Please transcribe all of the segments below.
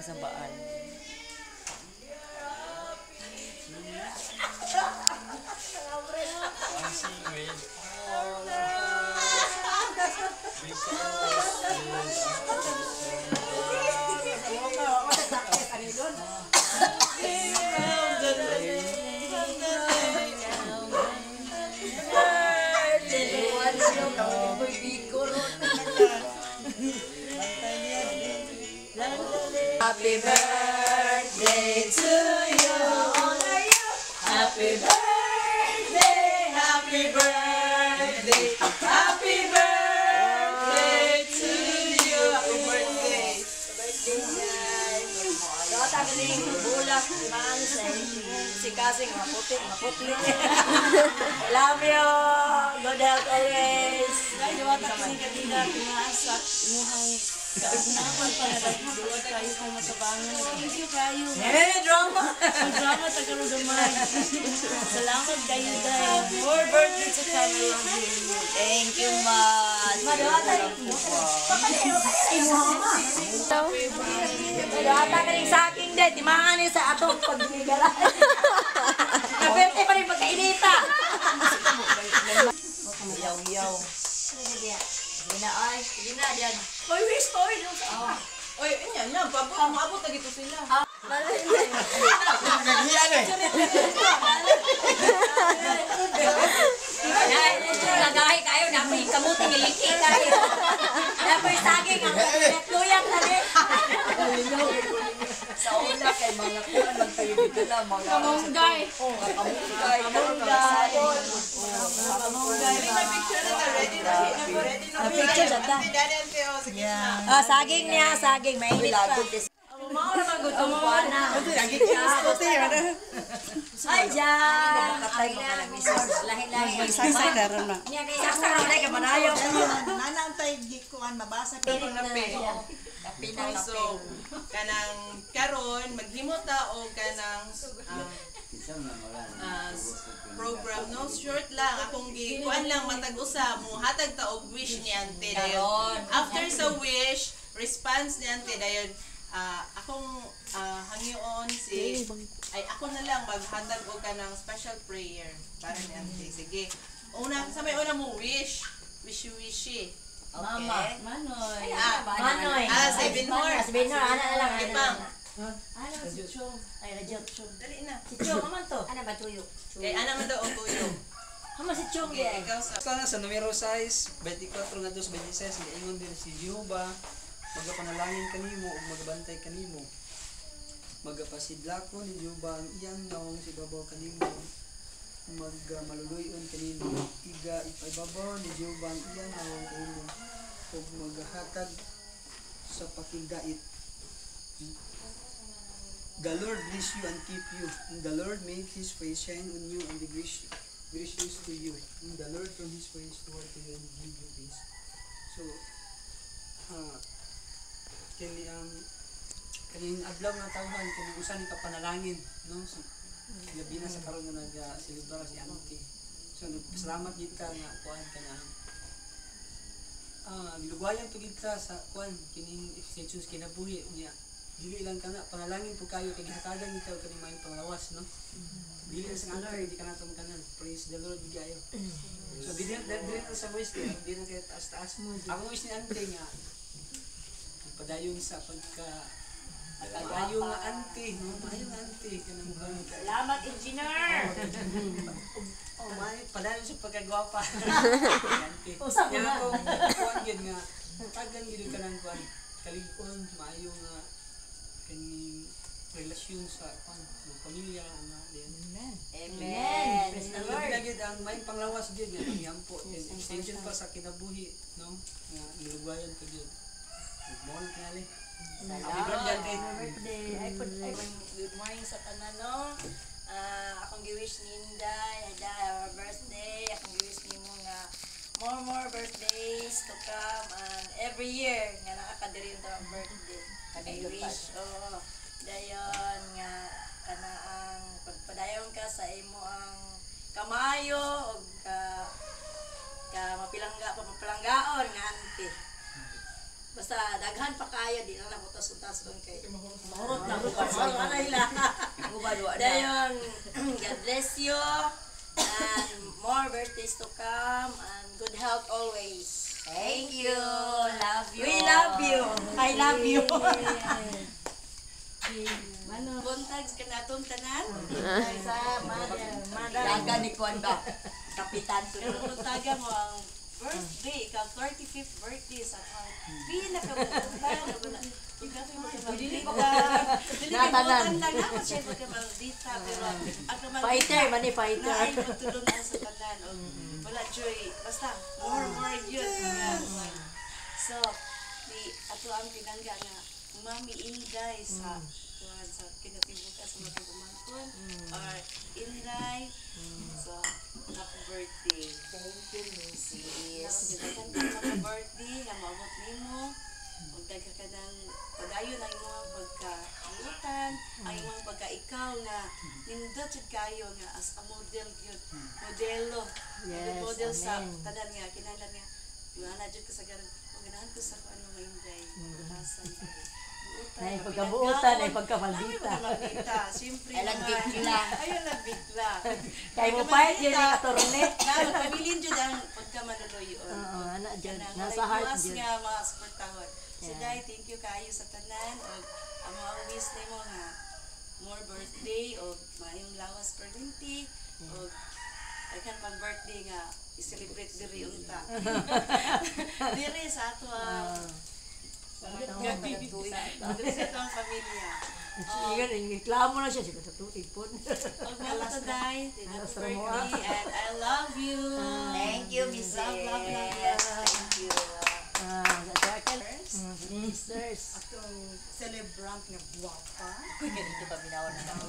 sambaan. Happy birthday to you. Happy birthday, happy birthday, happy birthday to you. Happy birthday. Dota galing bulak man si Kasing maputi. Love you. Good health always. Dota kasi kadila tumaasa imuhang kaagnaman pa na dagduwa kayo kay matabangan. Thank you kayo. Drama. Drama ta karon gamay. Salamat kayo dai. More birthday sa kami. Thank you much. Madota rin. Madota ka rin sa akin din. Timahan niya sa atong pagbigala. Naperte pa rin pagkainita. Yaw. Sige na diyan. Oy, wish ko. Oy, nya, maabot na gito sila. Nagahay kayo, napoy kamuting iliki kayo. Napoy saging, ang tuyang tali. Sa una kay mga kuan magpayibig na mga Kamunggay. kamunggay. Ready na. Picture sa ta. Ah, saging niya, saging. Mainit pa. Mao naman gutom ko na. Ay, dyan. Ay, lahi-lahi. Magsasay karon na. Niya kay saksa na ka manayo. Nanantay gikuan mabasa ko. So, kanang karon maghimo ta og kanang program no short lang akong gikuan lang matag usa mo hatag ta og wish ni ante dayon. After sa wish, response ni ante dayon akong hangyoon ako na lang maghatag og kanang special prayer para ni ante. Sige. Sa may una mo wish. Wishy. Mama, Manoy. Manoy. Si Binhor. Si Binhor, ana na lang. Ipang. Ano si Chong? Ay, Rajot Chong. Dali na. Si Chong, aman to. Ana ba tuyo? Kay ana man daw og tuyo. Hama si Chong Okay, di. ikaw sa Sa numero 6, 24 nga 2:26, giingon din si Jehovah, magapanalangin kanimo ug magbantay kanimo. Magapasidlako ni Jehovah ang iyang nawong si babaw kanimo. Maluluyon kanimo. Iga ipaibabaw ni Jehovah ang iyang nawong kanimo ug maghatag sa pakigait. The Lord bless you and keep you. And the Lord make His face shine on you and be gracious to you. And the Lord turn His face toward you and give you peace. So, kaning adlaw nga tawhan kini usa ni kapanalangin, no? So, labi na sa karon nga nag-celebrar si Auntie. So, salamat gid ka nga kuan kana. Gilugayan to gid ka sa kuan kining extensions kinabuhi unya. Dili lang kana panalangin po kayo kay gihatagan gid kayo kaning maayong panglawas, no? Dili sa Lord di kana tong kanan. Praise the Lord gid ayo. So dili sa voice di na kay taas-taas mo. Ang voice ni Auntie nga padayon sa pagka ayaw nga auntie, no? Ayaw nga auntie kanang Salamat, engineer. may padayon sa pagkagwapa. Auntie. Usa ko Nga na. kung kuan gid nga tagan gid ka nang kuan kalig-on maayo nga kaning relasyon sa kuan pamilya ana din. Amen. Praise the Lord. Lagi ang may panglawas gid nga yampo extension pa sa kinabuhi, no? Nga ilugayan ko gid. Good morning kali. Happy birthday. Good morning sa tanan, no? Akong gi-wish ni Inday, our birthday. Akong gi-wish ni mo nga more birthdays to come and every year nga nakakadiri unta ang birthday. Gi-wish dayon nga kana ang pagpadayon ka sa imo ang kamayo ug ka mapilanggaon nga auntie. Basta daghan pa kayo, di na nakutas-utas doon kay mahurot na ko pa nila. Dayon, God bless you and more birthdays to come and good health always. Thank you. Love you. We love you. I love you. Buntags ka na itong tanan. Sa mother. Daga ni Kuan ba? Kapitan Pero buntaga mo ang birthday, ikaw 35th birthday sa pinakabutan. Dili pa ka butan lang ako siya pagkamaldita. Pero ang kamaldita, Fighter, mani fighter. na ay pagtulunan sa tanan. Wala, Joy. Basta, more yun. So, ato ang pinangga nga, Mami Inday sa kinatibuka sa mga umangkon or Inday so happy birthday. Thank you, Mrs. Nakasidakan ka mga birthday na maabot nimo ug dagha ka ng padayon ang imong pagkabutan ang imong pagkaikaw nga nindot jud kayo nga as a model yun modelo Yes, model sa amen. tanan nga kinahanglan nga wala jud ka sa garan ug ganahan ko sa kuan mga Inday butasan Ay, pagkabuutan, ay pagkamaldita. Siyempre Ay, naman. nagbigla. Ayun, nagbigla. Kaya mo pa, yun yung katurnet. Pabilin dyan ang pagkamanuloy yun. Oo, anak dyan. Kanang Nasa walay heart buwas dyan. nga mga supportahon. So, Yeah. Day, thank you kayo sa tanan. O, ang mga wish na mo nga, more birthday, o mayong lawas perlinti, o akan pag birthday nga, i-celebrate diri unta. Diri sa ato diri sa ato ang pamilya. Iyan, reklamo na siya. Sige, tatutig po. Pag mga Day, happy Alas na mo, ah. birthday, and I love you. Thank you, Mrs. Love. Thank you. Sa jacket. Sisters. Atong celebrant nga guwapa. Uy, ganito ba binawan na ako?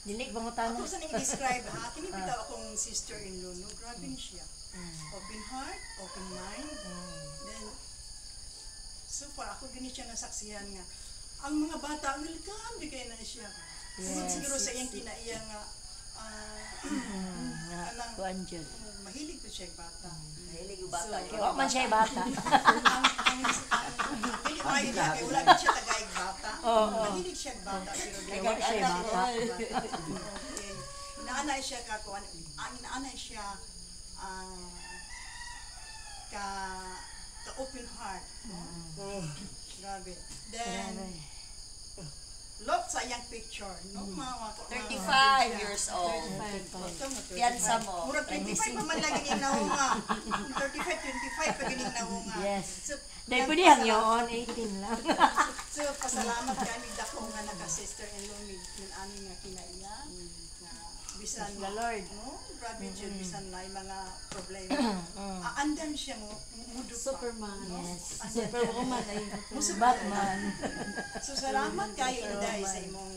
Dinig bangutan Ako sa nang i-describe ha, kini bitaw akong sister-in-law, no? Grabe ni siya. Open heart, open mind. Then, so far, ako gani siya nasaksihan nga. Ang mga bata, welcome, di kayo na siya. Siguro sa iyang kinaiya nga, anang, Kuan dyan. mahilig ko siya yung bata. Mahilig yung bata. Kaya man siya yung bata. Hindi ko kayo na, kaya wala din siya tagayag bata. Oo. Mahilig siya yung bata, pero di Kaya siya yung bata. Okay. Inaanay siya inaanay siya ka open heart. Grabe. Then, look sa iyang picture. No, mga 35 years old. Piyansa mo. Murag 25 pa man lagi ni naunga. 35, 25 pa gini naunga. Yes. So, Dahil yan, pwede hangyon, 18 lang. So, pasalamat kami dako nga naka-sister-in-law ni ani nga kinaiya. Na bisan The Lord. no, grabe siya bisan na yung mga problema. Andan siya mo mudo pa. Superman. Yes. Superwoman ay Batman. So, salamat kayo Inday sa imong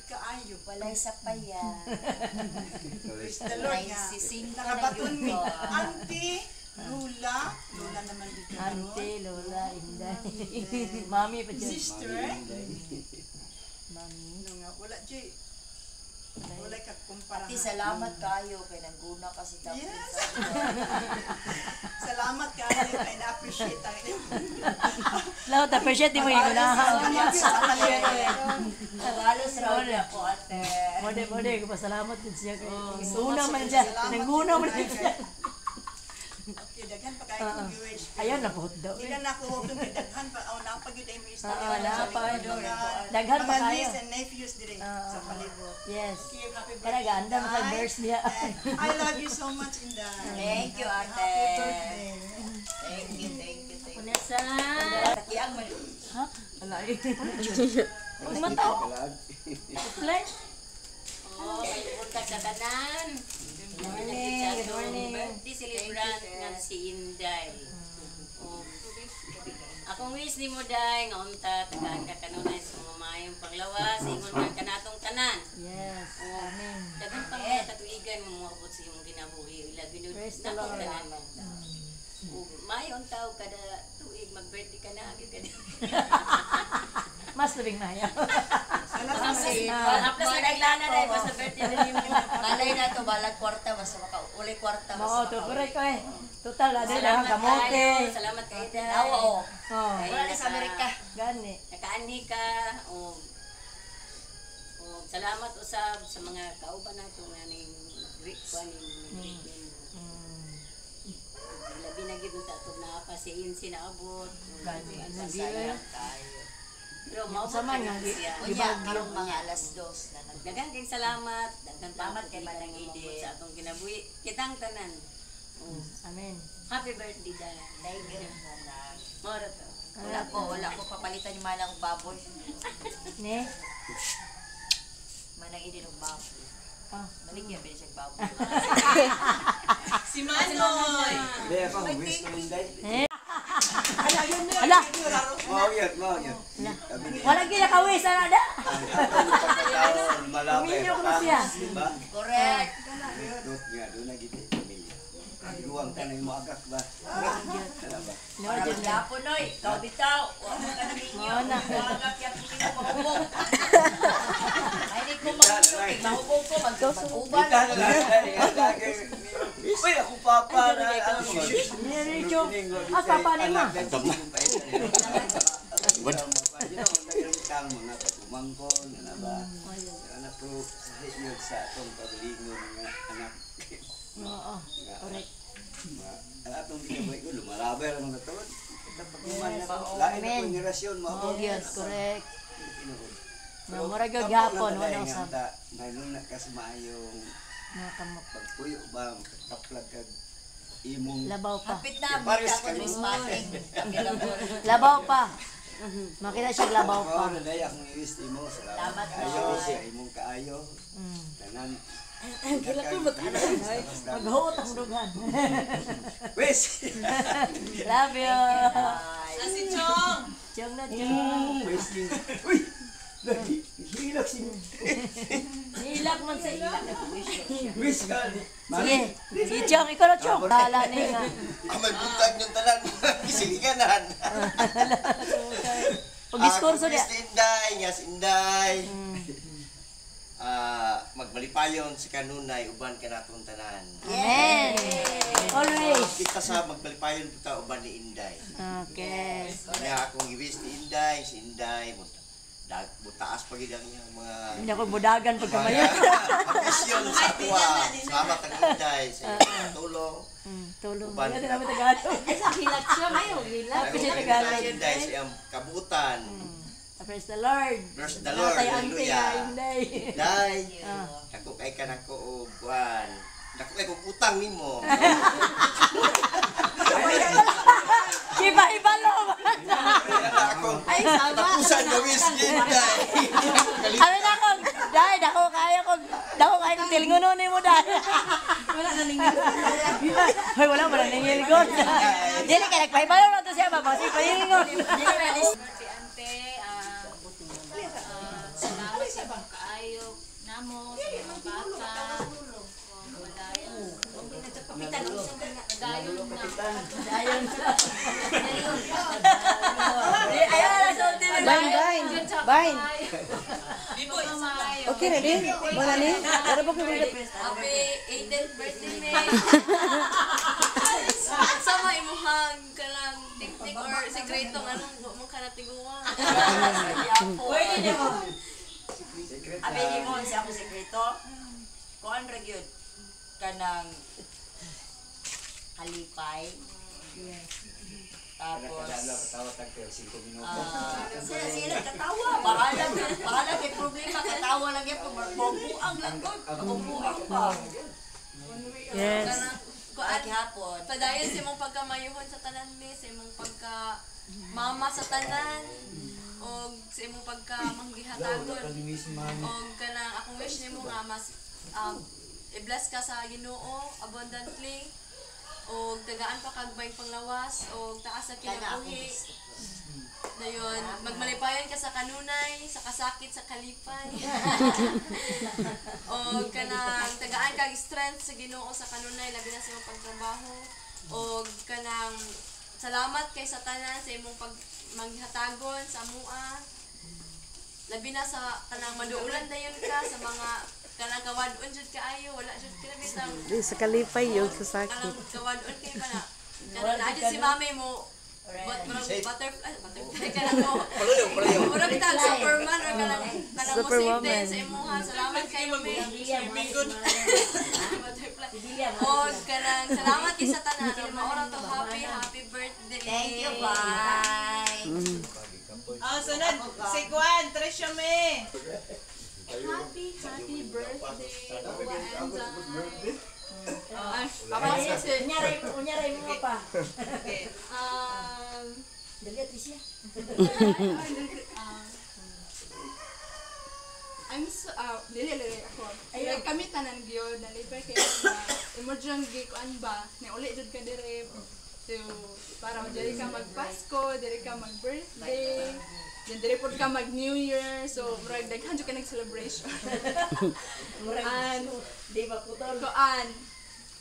kaayo. Walay sa paya. Praise the Lord nga. Nagsising ka Nakabaton na mi. yun ko. Auntie, Lula naman dito. Auntie, Lola, Inday. Mami pa dyan. Sister, Mami. no nga, wala Jay. Wala ka kumpara. Di salamat kayo kay nangguna kasi tapos Yes. sa Salamat kayo kay na-appreciate ang Lahat, appreciate mo yung unahan. Halos raw niya po ate. Mode, pasalamat din siya. Una man siya. Nangguna man din siya. Okay, daghan pa kayo kung viewers. Ayaw na po daw. Hindi na nakuha kung daghan pa. O, napag-yun ay may istorya. Oo, napag- Mga- Daghan pa mga kayo. niece and nephews din sa palibot. Yes. Okay, happy birthday. Kaya ganda mo sa Inday. verse niya. And I love you so much, Inday. Thank you, ate. Happy birthday. Thank you. Unesa. Takiang man. Ha? Wala eh. Huwag mataw. Play. Oh, kayo punta sa tanan. Good morning. Birthday celebrant nga si Inday. Oh. Akong wish ni mo day nga unta tagaan ka kanunay sa mga mayong panglawas ingon man kanatong tanan. Yes. Amen. Dagan pang mga katuigan mo moabot sa imong ginabuhi ila binud Praise the natong Lord. tanan. Mayong taw kada tuig mag-birthday ka na agad kada. Mas labing na yan. Plus na naglana na basta birthday na yung Malay na to, balag kwarta, basta makauli kwarta. Mao to correct ko eh. Total ada lang kamote. Salamat kay Day. Tawa o. Oh, Kay Wala na sa Amerika. gani. Nakaani ka o salamat usab sa mga kauban nato nga ning Greek ko ning labi na gid ta to na pa si Insi na abot. Gani. Sayang tayo. Pero mao Sa man nga Unya, karong mga alas 2 na daghang kay salamat, daghang Salamat kay Manang Manang Ide Ide. sa atong kinabuhi. Kitang tanan. Amen. Happy birthday Day. Thank you, Manang. Mora to. Wala ko papalitan ni Manang og baboy. Ne? Manang Ide ng baboy. Ah. Maligyan ba siya baboy? Si Manoy! Hindi ako, wish ko yung day. Ala, Mau yun. wala gina kawis na da. Pagkataon, malapit. Uminyo ko na siya. Diba? Correct. Dot nga, doon na giti. Luwang ka na yung magak ba? Ano ba? No, Para jud na. maghapon, Noy. Ikaw bitaw. Huwag mo ka nang inyo. Mao na. Huwag kaya pili mo mahubog. Ay, di ko mahubog. Mahubog ko. Mag-uban. Kita na lang. Uy, ako papa na. Ni Richo. Papa ni ma. Mga pagumangkon, ano ba? Ano po, sa atong paglingon nga anak. Oo, correct. Atong ginabay ko, lumarabay lang na taon. Lain na Amen. po generasyon, Oh, yes, correct. Pero, Mura gyud gapon, wala nga usab. ta, mayroon na kasi maayong Mga kamok. pagpuyo ba, kaplag kag imong Labaw pa. Hapit na. Pares Bita ko ka rin nun. spotting. Labaw pa. Makita siya labaw pa. Mao na daya akong i-wish imo. Salamat, Kaayo, Noy. sa imong kaayo. Mm. Tanan. Gila ko mo Maghuot ang dugan. Wish! Love you. Sa si Chong! Chong na chong. Wish king. Uy! Hilak si Nilak man sa ila. Wish ka. Sige. Si Chong, ikaw na Chong. Kala ni nga. Amay buntag yung tanan. Kisiliganan. Pag-diskurso niya. Si Inday, nga si Inday. Magbalipayon si kanunay, uban ka natong tanan. Amen. Always. Kita sa magbalipayon kita uban ni Inday. Okay. Kaya akong i-wish ni Inday, si Inday, butaas pag ang mga Hindi ako budagan pagkamayon. ambisyon sa tuwa. Salamat ang Inday sa iyong tulong. Tulong. Uban. Hindi namin Tagalog. Hilak siya mayo, hilak. Ako siya Si Tagalog. Inday sa iyong kabutan. Praise the Lord. Bless the Lord. Natay ante Hallelujah. nga, Inday. Day, Ah. ako kay ka na ko og kuan. Dako kay kog utang nimo. Iba-iba lo. Ako. Ay, tapusan na wish ni Inday. Ano na ko? Dahil dako kaya ko. Dako kaya ko tilinguno ni mo dahil. Wala na ningil. Hoy, wala ba na ningil ko? Dili kay nagpaibalo na to siya babasi palingon. Birthday ante, salamat sa mga kaayo namo sa mga bata. Dayon na. Dayon. Ayaw na sa ulti. Bain. Biboy! Okay, ready? Wala ni? Pero ba kung Happy 18th birthday, May. Sama imuhang ka lang tiktik or sekretong anong mong kanatiguan. Pwede niyo mo. Abi niyo mo siya ako sekreto. Kuan ra gyud kanang halipay. Tapos sila katawa. Bahala kay problema katawa lang yan. Buang lang ko. Buang pa. Yes. Kuan hapon. Padayon sa imong pagkamayuhon sa tanan ni, sa imong pagka mama sa tanan, o sa imong pagka manggihatagon. O kanang akong wish nimo nga mas i-bless ka sa Ginoo abundantly. O tagaan pa kag bayng panglawas o taas sa kinabuhi. Dayon, magmalipayon ka sa kanunay, sa kasakit, sa kalipay. O kanang tagaan kag strength sa Ginoo sa kanunay labi na sa imong pagtrabaho. O kanang salamat kay sa tanan sa imong pag manghatagon sa amua. labi na sa kanang maduulan dayon ka sa mga kanang kawadon jud kaayo wala jud kinabitang Di sa kalipay yung sasakit. kanang kawadon kay ba na kanang naadyo si mami mo butterfly kanang mo mura bitag Superman or kanang mo save Superwoman. din sa imuha salamat kay mami butterfly o kanang salamat kay sa tanan maura to happy birthday Thank you, bye. Sunod, si Juan, Trisha May. Happy birthday, Uwa Enza. Unyaray mo pa. Okay. Dali at siya. I'm so, dili ako. Ay, kami tanan gyud nalipay kay imo jang gikuan ba ni uli jud ka dire to para diri ka magpasko, diri ka mag-birthday, then diri pod ka mag-New Year. So, murag daghan jud ka nag-celebration. And Di ba putol? kuan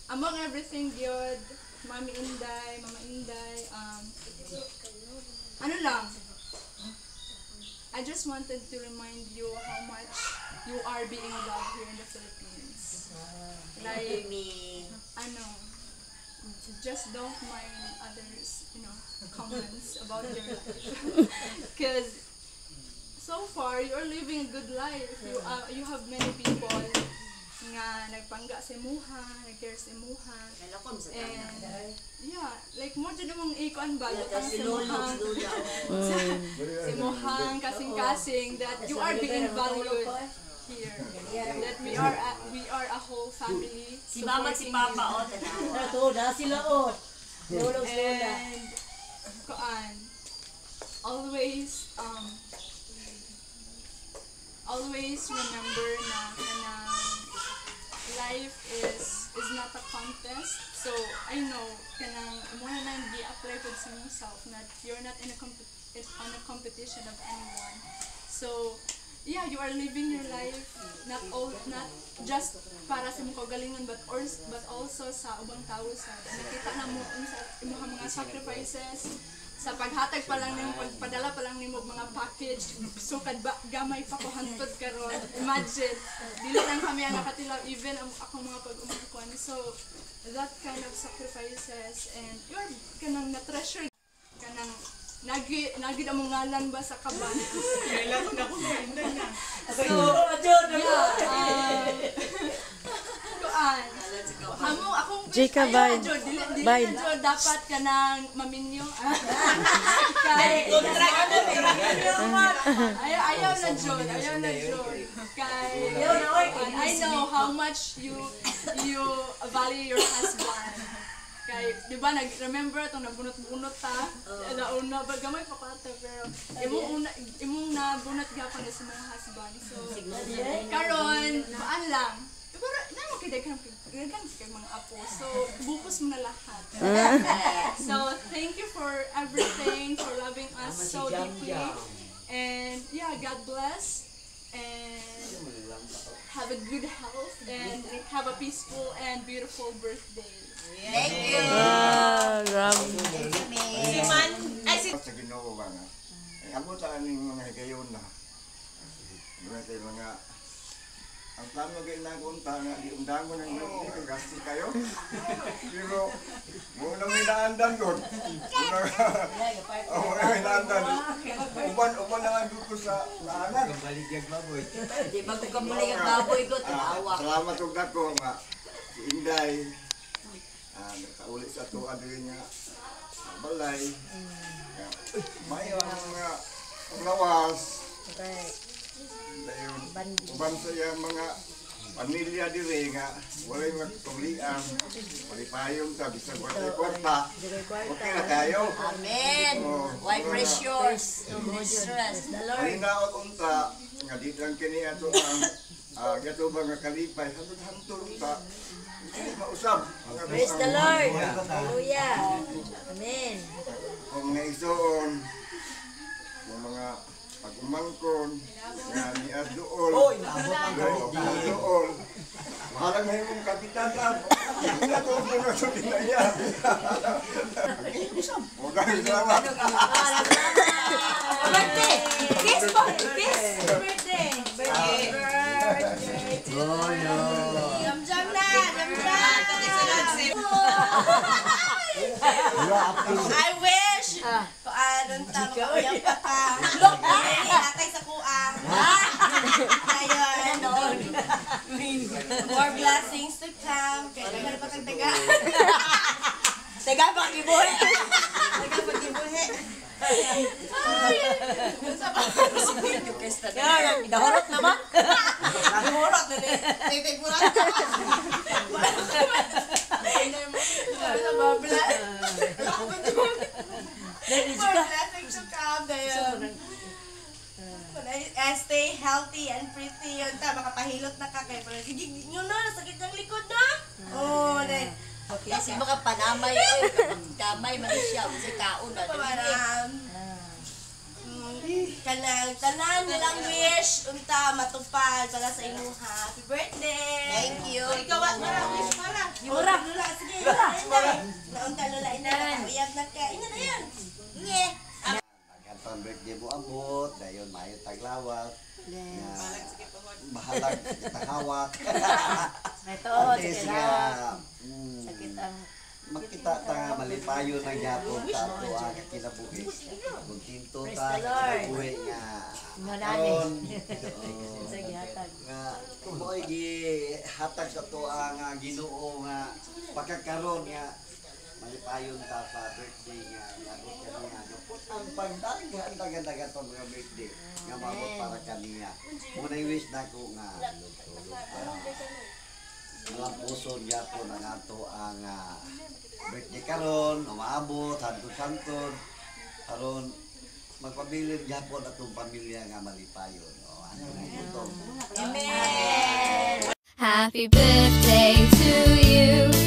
among everything gyud Mami Inday, Mama Inday, ano lang, I just wanted to remind you how much you are being loved here in the Philippines. Like, just don't mind others, comments about your life. Because so far, you are living a good life. You have many people nga nagpangga sa imuha, nag-care sa imuha. And yeah, like mo dyan namang ikuan ba, lutang sa imuhang, sa imuhang kasing-kasing, that you are being valued here. That we are a whole family. Si mama at si papa, Toda sila o. And kuan, always remember na kanang life is not a contest. So I know kanang mo na di-apply pud sa yourself that you're not in a competition of anyone. So yeah, you are living your life not just para sa imong kaugalingon but also sa ubang tawo sa nakita na mo sa imong mga sacrifices sa paghatag pa lang nimo, pagpadala pa lang nimo mga package, sukad ba gamay pa ko hantod karon. Imagine dili lang kami ang nakatilaw, even ako mga pag-umukuan. So that kind of sacrifices, and you are kanang na-treasure kanang nagi among ngalan ba sa kaban. Kailan na ko mainday na. So kuan akong Jika, bye. Bye. Dapat kanang maminyo. Kay ayaw na jud. Kay I know how much you value your husband. Kay di ba remember itong nabunot-bunot ta nauna ba gamay pa kata pero imong nabunot gapon sa mga husband. So karon baan lang pero namo kay daghan kay mga apo, so bukos mo na lahat. So thank you for everything, for loving us so deeply, and yeah, God bless, and have a good health, and have a peaceful and beautiful birthday. Thank you. Grabe. si Man, ay si Sa Ginoo ba nga? Amo ta aning mga higayon na. Mga ang plano gay na kunta nga di undang mo nang hindi gastos kayo. Pero mo na may naandan doon. Oh, may naandan. Uban na nga dito sa anak. Baligyag baboy. Di ba ko kamuli ang baboy ko, tawa. Salamat ug dako nga si Inday. Nakaulit sa tuwa din nga balay. May mga lawas. Dayon, uban sa iya mga pamilya dire nga walay magtulian, walay payong ta bisag walay kwarta. Okay na kayo. Amen. Why precious? No stress. The Lord. Ay naot unta nga di lang kini ato ang gato ba nga kalipay hantod unta. Mausap. Praise the Lord. Hallelujah. Amen. Kung naisoon mga pag-umangkon nga ni Addool. Oy, naabot ang Addool. Mahalang na yung kapitan lang. Hindi na ito na ito dinaya. O dahil salamat. Birthday! Kiss po! Kiss! I wish anong tama ka uyang pa ka. Look, natay sa kuang. Ayun. More blessings to come. Kaya naman pa tagtaga. Tega pa kibuhi. Taga pag-ibuhi. Dahurot naman. Dahurot na din. Titig mo lang. More blessings to come. Stay healthy and pretty. Yun ta, makapahilot na ka kayo. Sige, yun na, sakit ng likod na. Oh, dahil. Kasi mga panamay, damay man siya, kasi kaon na. Kanang tanan nilang wish unta matupad para sa inyong happy birthday. Thank you. Ikaw wish para. Mura. Lula sige. Naunta lula ina. Uyab na ka. Ina na yan. Nge. Ang birthday mo abot, dayon mayo taglawas. Bahalag tahawak. Ito, Sakit sakit ang makita ta malipayo ng yapon ta to ang kinabuhi. Kung hinto ta kinabuhi nga. Karon sa gihatag. nga tumoy gi hatag sa to ang Ginoo nga pagkakaroon nga malipayon ta sa birthday nga abot kaniya ang pagdagan dagan tong mga birthday nga maabot para kaniya. Muna wish nako nga malampuson gyapon ang ato ang birthday karon umaabot hantod-hantod karon magpabilin gyapon atong pamilya nga malipayon. Ano ito? Amen. Happy birthday to you.